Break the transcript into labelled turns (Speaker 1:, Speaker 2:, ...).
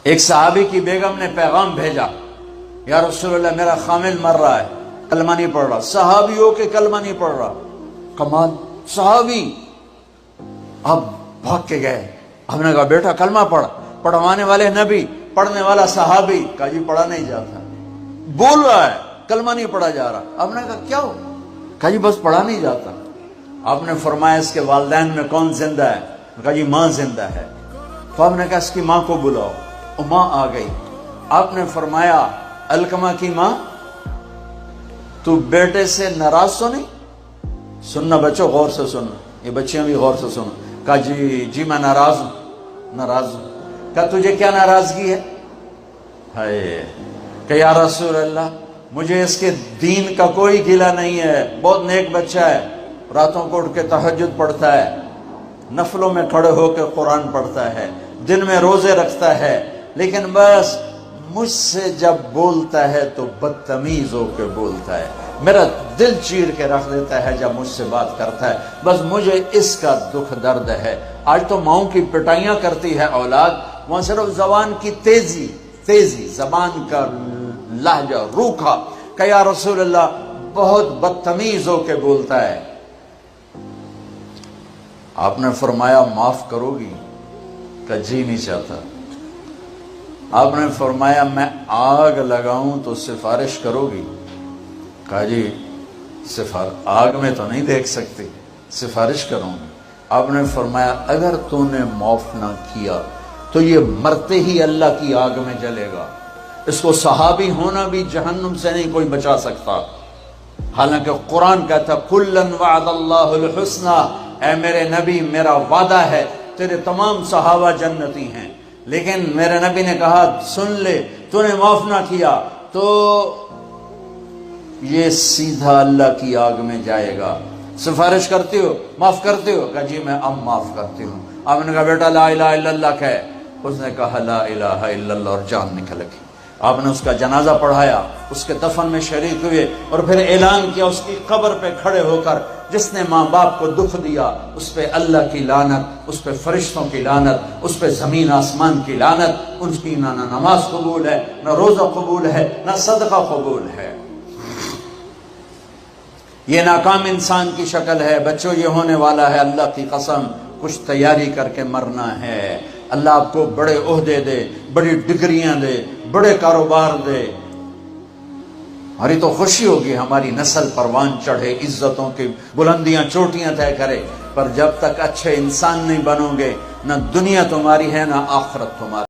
Speaker 1: ایک صحابی کی بیگم نے پیغام بھیجا، یا رسول اللہ میرا خامل مر رہا ہے، کلمہ نہیں پڑھ رہا۔ صحابی ہو کے کلمہ نہیں پڑھ رہا، کمال، صحابی۔ اب بھاگ کے گئے، ہم نے کہا بیٹا کلمہ پڑھ، پڑھوانے والے نبی، پڑھنے والا صحابی۔ کہا جی پڑھا نہیں جاتا، بول رہا ہے کلمہ نہیں پڑھا جا رہا۔ ہم نے کہا کیا ہو؟ کہا جی بس پڑھا نہیں جاتا۔ آپ نے فرمایا اس کے والدین میں کون زندہ ہے؟ کہا جی ماں زندہ ہے۔ تو آپ نے کہا اس کی ماں کو بلاؤ، وہ ماں آ گئی۔ آپ نے فرمایا علقمہ کی ماں تو بیٹے سے ناراض تو نہیں؟ سننا بچوں، غور سے سننا، یہ بچیاں بھی غور سے سننا۔ کہا جی میں ناراض ہوں، ناراض ہوں۔ کہا تجھے کیا ناراضگی ہے؟ ہائے، کہ یا رسول اللہ مجھے اس کے دین کا کوئی گلہ نہیں ہے، بہت نیک بچہ ہے، راتوں کو اٹھ کے تہجد پڑھتا ہے، نفلوں میں کھڑے ہو کے قرآن پڑھتا ہے، دن میں روزے رکھتا ہے، لیکن بس مجھ سے جب بولتا ہے تو بدتمیز ہو کے بولتا ہے، میرا دل چیر کے رکھ دیتا ہے جب مجھ سے بات کرتا ہے، بس مجھے اس کا دکھ درد ہے۔ آج تو ماؤں کی پٹائیاں کرتی ہے اولاد، وہاں صرف زبان کی تیزی، زبان کا لہجہ روکھا، کہ یا رسول اللہ بہت بدتمیز ہو کے بولتا ہے۔ آپ نے فرمایا معاف کرو گی؟ کہ جی نہیں چاہتا۔ آپ نے فرمایا میں آگ لگاؤں تو سفارش کرو گی؟ کہا جی آگ میں تو نہیں دیکھ سکتی، سفارش کروں گی۔ آپ نے فرمایا اگر تو نے معاف نہ کیا تو یہ مرتے ہی اللہ کی آگ میں جلے گا، اس کو صحابی ہونا بھی جہنم سے نہیں کوئی بچا سکتا۔ حالانکہ قرآن کہتا کُلًّا وعد اللہ الحسنى، اے میرے نبی میرا وعدہ ہے تیرے تمام صحابہ جنتی ہیں، لیکن میرے نبی نے کہا سن لے، تو نے معاف نہ کیا تو یہ سیدھا اللہ کی آگ میں جائے گا۔ سفارش کرتے ہو، معاف کرتے ہو؟ کہا جی میں اب معاف کرتی ہوں۔ آپ نے کہا بیٹا لا الہ الا اللہ کہے۔ اس نے کہا لا الہ الا اللہ اور جان نکل گئی۔ آپ نے اس کا جنازہ پڑھایا، اس کے دفن میں شریک ہوئے، اور پھر اعلان کیا اس کی قبر پہ کھڑے ہو کر جس نے ماں باپ کو دکھ دیا اس پہ اللہ کی لعنت، اس پہ فرشتوں کی لعنت، اس پہ زمین آسمان کی لعنت، ان کی نہ نماز قبول ہے، نہ روزہ قبول ہے، نہ صدقہ قبول ہے۔ یہ ناکام انسان کی شکل ہے۔ بچوں یہ ہونے والا ہے، اللہ کی قسم کچھ تیاری کر کے مرنا ہے۔ اللہ آپ کو بڑے عہدے دے، بڑی ڈگریاں دے، بڑے کاروبار دے، ہماری تو خوشی ہوگی، ہماری نسل پروان چڑھے، عزتوں کی بلندیاں چوٹیاں طے کرے، پر جب تک اچھے انسان نہیں بنو گے نہ دنیا تمہاری ہے نہ آخرت تمہاری۔